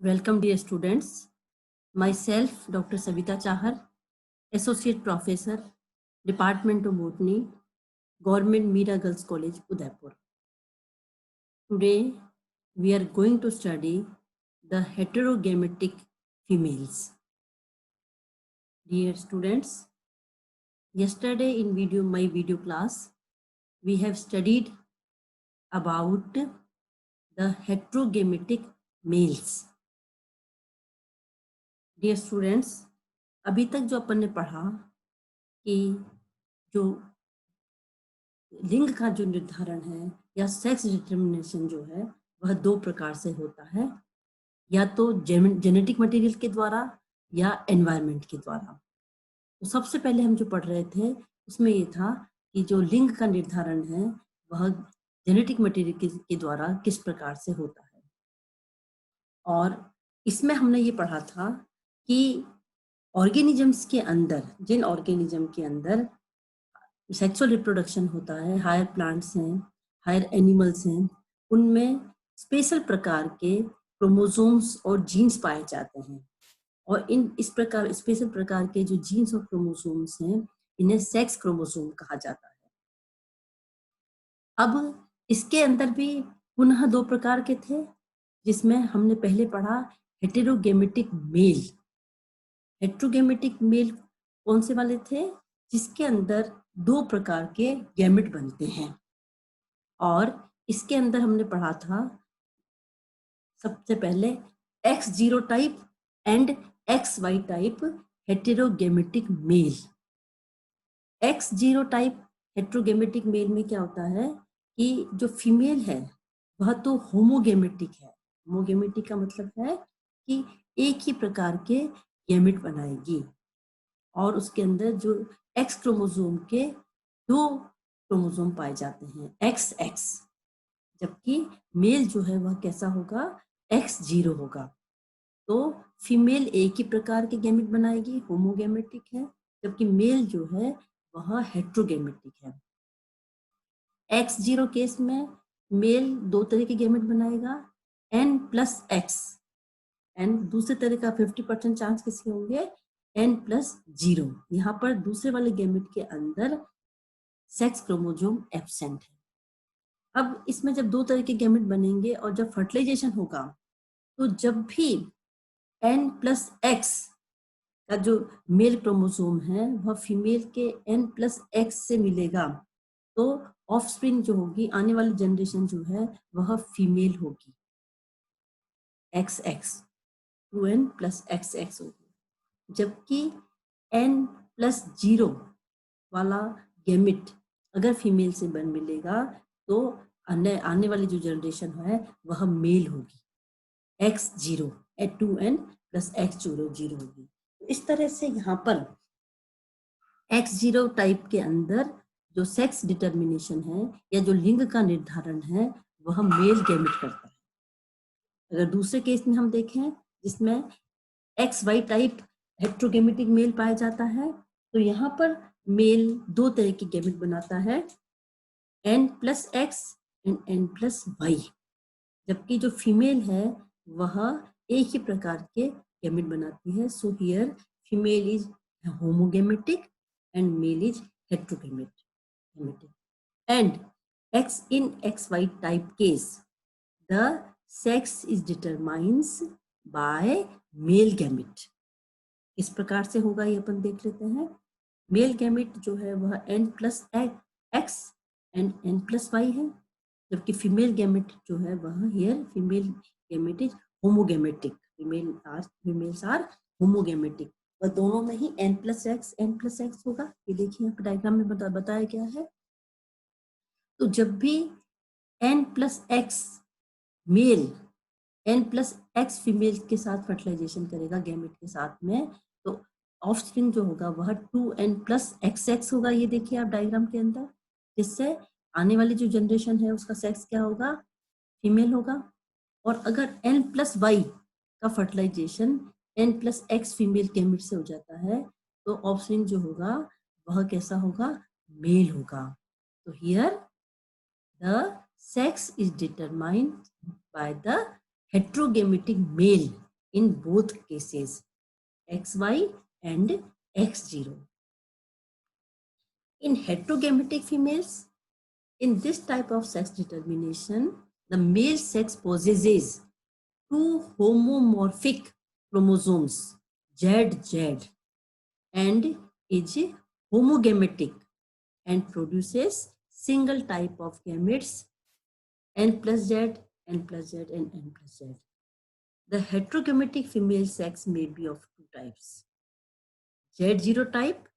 Welcome, dear students. Myself, Dr. Savita Chahar, Associate Professor, Department of Botany, Government Mira Girls College, Udaipur. Today, we are going to study the heterogametic females. Dear students, yesterday in my video class, we have studied about the heterogametic males. Dear students, अभी तक जो अपन ने पढ़ा कि जो लिंग का जो निर्धारण है या सेक्स डिटर्मिनेशन जो है वह दो प्रकार से होता है, या तो जेनेटिक मटेरियल के द्वारा या एनवायरनमेंट के द्वारा। तो सबसे पहले हम जो पढ़ रहे थे उसमें ये था कि जो लिंग का निर्धारण है वह जेनेटिक मटेरियल के द्वारा किस प्रकार से होता है। और इसमें हमने ये पढ़ा था कि ऑर्गेनिजम्स के अंदर, जिन ऑर्गेनिज्म के अंदर सेक्सुअल रिप्रोडक्शन होता है, हायर प्लांट्स हैं, हायर एनिमल्स हैं, उनमें स्पेशल प्रकार के क्रोमोसोम्स और जीन्स पाए जाते हैं। और इस प्रकार स्पेशल प्रकार के जो जीन्स और क्रोमोसोम्स हैं, इन्हें सेक्स क्रोमोसोम कहा जाता है। अब इसके अंदर भी पुनः दो प्रकार के थे, जिसमें हमने पहले पढ़ा हेटेरोगेमेटिक मेल। हेटेरोगेमेटिक मेल कौन से वाले थे? जिसके अंदर दो प्रकार के गैमेट बनते हैं। और इसके अंदर हमने पढ़ा था सबसे पहले X0 type and XY type heterogametic male. X0 type heterogametic male में क्या होता है कि जो फीमेल है वह तो होमोगेमेटिक है। होमोगेमेटिक का मतलब है कि एक ही प्रकार के गैमेट बनाएगी, और उसके अंदर जो X क्रोमोसोम के दो क्रोमोसोम पाए जाते हैं, XX, जबकि मेल जो है वह कैसा होगा? X0 होगा। तो फीमेल एक ही प्रकार के गैमेट बनाएगी, होमोगेमेटिक है, जबकि मेल जो है वह हेटेरोगेमेटिक है। X0 केस में मेल दो तरह के गैमेट बनाएगा, N+X, एंड दूसरे तरह का 50% चांस किसके होंगे? N+0। यहाँ पर दूसरे वाले गैमेट के अंदर सेक्स क्रोमोसोम एब्सेंट है। अब इसमें जब दो तरह के गैमेट बनेंगे और जब फर्टिलाइजेशन होगा, तो जब भी N+X का जो मेल क्रोमोसोम है वह फीमेल के N+X से मिलेगा, तो ऑफस्प्रिंग जो होगी, आने वाली जनरेशन जो है वह फीमेल होगी, XX, 2N+XX होगी। जबकि N+0 वाला गैमेट अगर फीमेल से बन मिलेगा तो आने वाली जो जनरेशन है वह मेल होगी, X0, 2N+X0 होगी। इस तरह से यहाँ पर X0 टाइप के अंदर जो सेक्स डिटर्मिनेशन है या जो लिंग का निर्धारण है वह मेल गैमेट करता है। अगर दूसरे केस में हम देखें जिसमें XY टाइप हेटेरोगेमेटिक मेल पाया जाता है, तो यहाँ पर मेल दो तरह के गैमेट बनाता है, N+X एंड N+Y, जबकि जो फीमेल है वह एक ही प्रकार के गैमेट बनाती है। So here female is homogametic and male is heterogametic. And in XY type case, the sex is determines by male gamete. इस प्रकार से होगा ये अपन देख लेते हैं। मेल गैमेट जो है वह N+X एंड N+Y है, जबकि फीमेल गैमेट जो है वह here female gamete is homogametic. Females are homogametic, वह दोनों में ही N+X होगा। ये देखिए यहाँ पर डायग्राम में बताया गया है। तो जब भी N+X मेल N+X फीमेल के साथ फर्टिलाइजेशन करेगा गैमेट के साथ में, तो ऑफस्प्रिंग जो होगा वह 2N+XX होगा। ये देखिए आप डायग्राम के अंदर, जिससे आने वाली जो जनरेशन है उसका सेक्स क्या होगा? फीमेल होगा। और अगर N+Y का फर्टिलाइजेशन N+X फीमेल गैमेट से हो जाता है, तो ऑफस्प्रिंग जो होगा वह कैसा होगा? मेल होगा। तो here the sex is determined by the heterogametic male in both cases, XY and X0. In heterogametic females, in this type of sex determination, the male sex possesses two homomorphic chromosomes, ZZ, and is homogametic and produces single type of gametes, N plus Z, N plus Z, and N plus Z. The heterogametic female sex may be of two types, Z0 type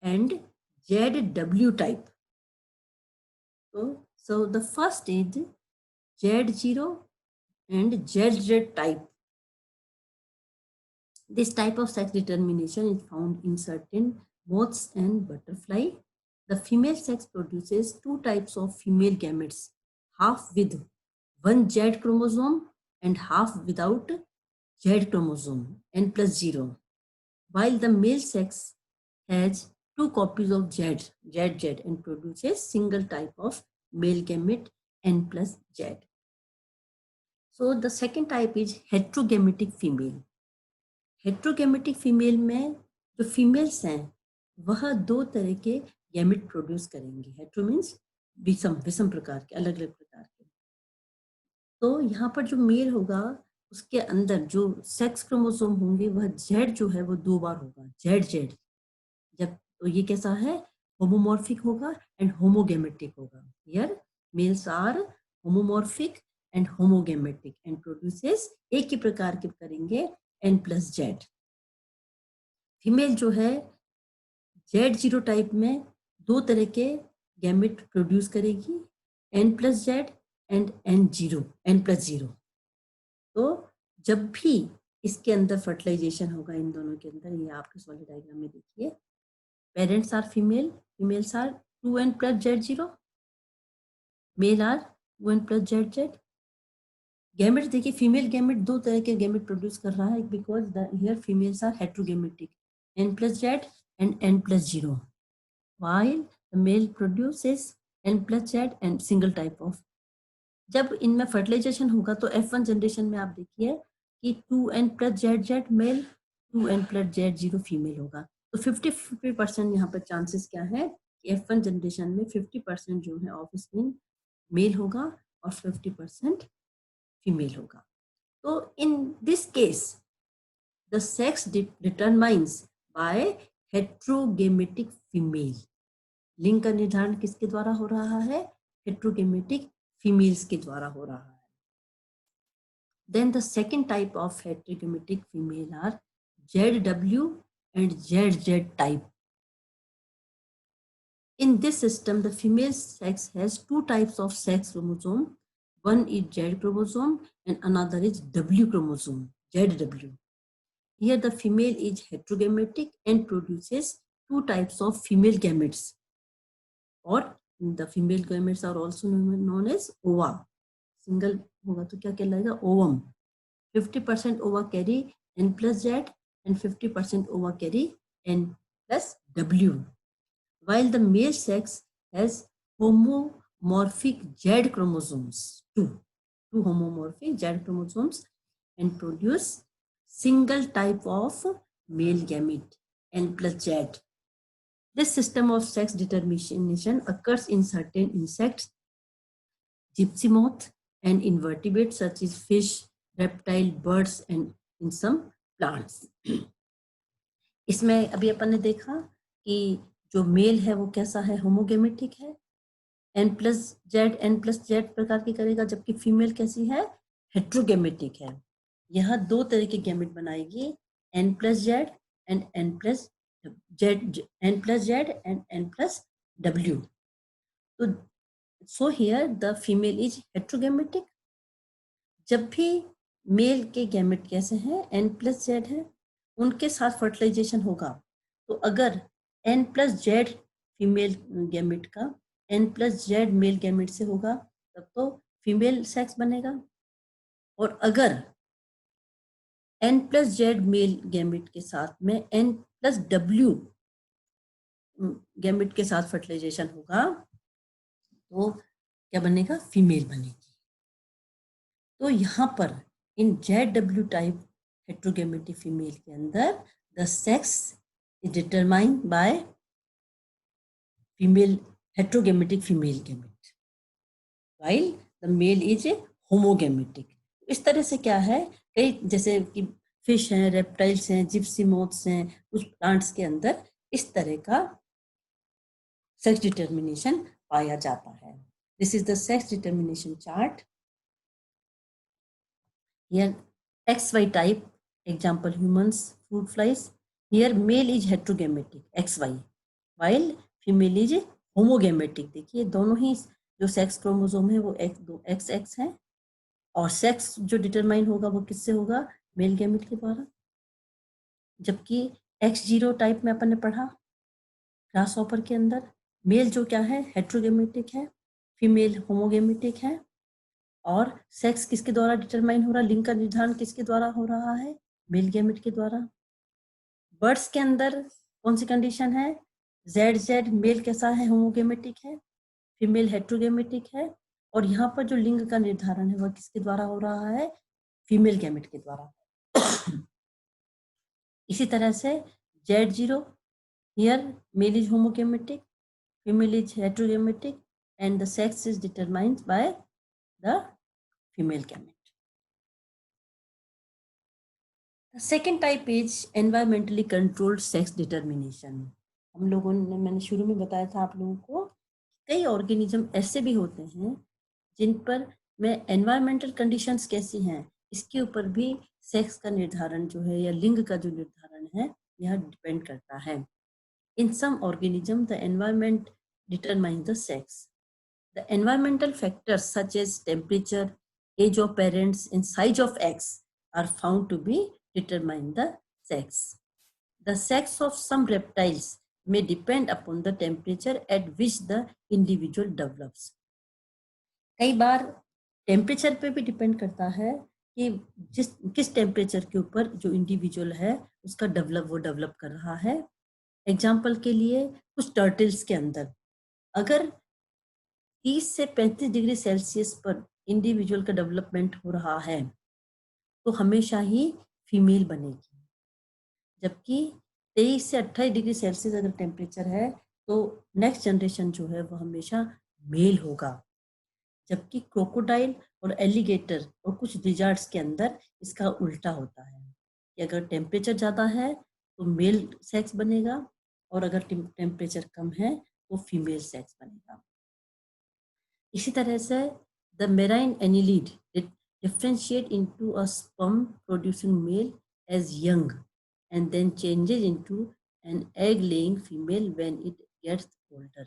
and ZW type. So the first is Z0 and ZZ type. This type of sex determination is found in certain moths and butterfly. The female sex produces two types of female gametes, half with one Z chromosome and half without Z chromosome, N plus 0, while the male sex has two copies of ZZ, and produces single type of male gamete, N plus Z. So the second type is heterogametic female. Heterogametic female में जो females हैं वह दो तरह के gamete produce करेंगे. Hetero means विषम प्रकार के, अलग अलग प्रकार के. तो यहाँ पर जो मेल होगा उसके अंदर जो सेक्स क्रोमोसोम होंगे वह जेड जो है वो दो बार होगा, जेड जेड. जब तो ये कैसा है, होमोमॉर्फिक होगा एंड होमोगेमेटिक होगा. Here males are homomorphic and homogametic and produces एक ही प्रकार के करेंगे N plus Z. फीमेल जो है Z0 टाइप में दो तरह के गैमेट प्रोड्यूस करेगी, N plus Z and N plus 0. तो जब भी इसके अंदर फर्टिलाइजेशन होगा इन दोनों के अंदर, ये आप इस वाले डायग्राम में देखिए, parents are female, females are 2N plus Z0, male are 2N plus ZZ. Gamete देखिए, फीमेल गैमेट दो तरह के गैमेट प्रोड्यूस कर रहा है because the here females are heterogametic, N plus Z and N plus 0, while the male produces N plus Z and single type of. जब इनमें fertilisation होगा तो F1 जनरेशन में आप देखिए कि 2N plus ZZ male, 2N plus Z0 female होगा. तो 50% यहाँ पर चांसेस क्या है कि F1 जनरेशन में 50% जो है ऑफस्प्रिंग मेल होगा और 50% फीमेल होगा. तो in this case the sex determines by heterogametic female. लिंग का निर्धारण किसके द्वारा हो रहा है, हेट्रोगेमेटिक फीमेल्स के द्वारा हो रहा है. Then the second type of heterogametic female are ZW and ZZ type. In this system, the female sex has two types of sex chromosome. One is Z chromosome and another is W chromosome, ZW. Here the female is heterogametic and produces two types of female gametes, or the female gametes are also known as ova. Single होगा तो क्या कहलाएगा, ovum. 50% ova carry N plus Z and 50% ova carry N plus W. While the male sex has homomorphic Z chromosomes, two homomorphic Z chromosomes, and produce single type of male gamete, N plus Z. This system of sex determination occurs in certain insects, gypsy moth, and invertebrates such as fish, reptile, birds, and in some plants. इसमें अभी अपन ने देखा कि जो mail है वो कैसा है, होमोगेमेटिक है, N plus Z प्रकार की करेगा, जबकि फीमेल कैसी है, हेट्रोगेमेटिक है. यह दो तरह के गैमेट बनाएगी, N plus Z and N plus Z and N plus W. So here the female is heterogametic. जब भी मेल के गैमेट कैसे हैं, N plus Z है, उनके साथ फर्टिलाइजेशन होगा तो अगर N plus Z female gamete का N plus Z male gamete से होगा तब तो फीमेल सेक्स बनेगा, और अगर N plus Z male gamete के साथ में N plus W गैमेट के साथ फर्टिलाइजेशन होगा तो क्या बनेगा, फीमेल बनेगी. तो यहाँ पर इन ZW टाइप हेट्रोगेमेटिक फीमेल के अंदर the sex is determined by female heterogametic female gamete while the male is homogametic. इस तरह से क्या है, कई जैसे कि फिश हैं, रेप्टाइल्स हैं, जिप्सी मोथ्स हैं, कुछ प्लांट्स के अंदर इस तरह का सेक्स डिटर्मिनेशन पाया जाता है। This is the sex determination chart. Here XY type, example humans, fruit flies. Here male is heterogametic XY, while female is homogametic। देखिए दोनों ही जो सेक्स क्रोमोसोम है वो XX है, और सेक्स जो डिटरमाइन होगा वो किससे होगा, मेल गैमेट के द्वारा। जबकि X0 टाइप में अपन ने पढ़ा ग्रास हॉपर के अंदर, मेल जो क्या है हेट्रोगेमेटिक है, फीमेल होमोगेमेटिक है, और सेक्स किसके द्वारा डिटरमाइन हो रहा है, लिंग का निर्धारण किसके द्वारा हो रहा है, मेल गैमेट के द्वारा। बर्ड्स के अंदर कौन सी कंडीशन है, ZZ मेल कैसा है, होमोगेमेटिक है, फीमेल हेट्रोगेमेटिक है, और यहाँ पर जो लिंग का निर्धारण है वह किसके द्वारा हो रहा है, फीमेल गैमेट के द्वारा। इसी तरह से Z0, here male is homogametic, female is heterogametic, and the sex is determined by the female gamete. The second type is environmentally controlled sex determination। हम लोगों ने, मैंने शुरू में बताया था आप लोगों को, कई ऑर्गेनिज्म ऐसे भी होते हैं जिन पर में एनवायरमेंटल कंडीशंस कैसी हैं इसके ऊपर भी सेक्स का निर्धारण जो है या लिंग का जो निर्धारण है यह डिपेंड करता है। In some organism the environment determine the sex. The environmental factors such as temperature, age of parents, and size of eggs are found to be determine the sex. The sex of some reptiles may depend upon the temperature at which the individual develops. कई बार temperature पे भी depend करता है कि किस temperature के ऊपर जो इंडिविजुअल है उसका डेवलप कर रहा है। एग्जाम्पल के लिए कुछ टर्टल्स के अंदर अगर 30 से 35 डिग्री सेल्सियस पर इंडिविजुअल का डेवलपमेंट हो रहा है तो हमेशा ही फीमेल बनेगी, जबकि 23 से 28 डिग्री सेल्सियस अगर टेम्परेचर है तो नेक्स्ट जनरेशन जो है वो हमेशा मेल होगा। जबकि क्रोकोडाइल और एलिगेटर और कुछ लिजर्ड्स के अंदर इसका उल्टा होता है कि अगर टेम्परेचर ज़्यादा है तो मेल सेक्स बनेगा, और अगर टेम्परेचर कम है तो फीमेल सेक्स बनेगा। इसी तरह से the marine annelid differentiate into a sperm producing male as young and then changes into an egg laying female when it gets older.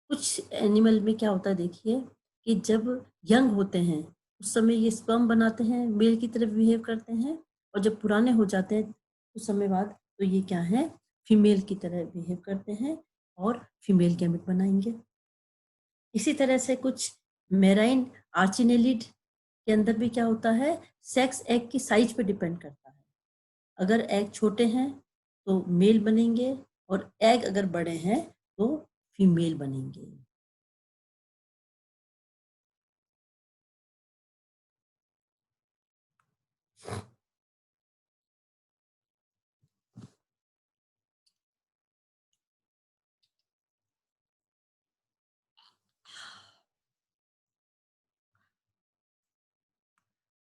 कुछ एनिमल में क्या होता है देखिए कि जब यंग होते हैं उस समय ये स्पर्म बनाते हैं, मेल की तरफ बिहेव करते हैं, और जब पुराने हो जाते हैं कुछ समय बाद तो ये क्या है, फीमेल की तरह बिहेव करते हैं और फीमेल गैमेट बनाएंगे। इसी तरह से कुछ मेराइन आर्चिनेलिड के अंदर भी क्या होता है, सेक्स एग की साइज पे डिपेंड करता है। अगर एग छोटे हैं तो मेल बनेंगे, और एग अगर बड़े हैं तो फीमेल बनेंगे।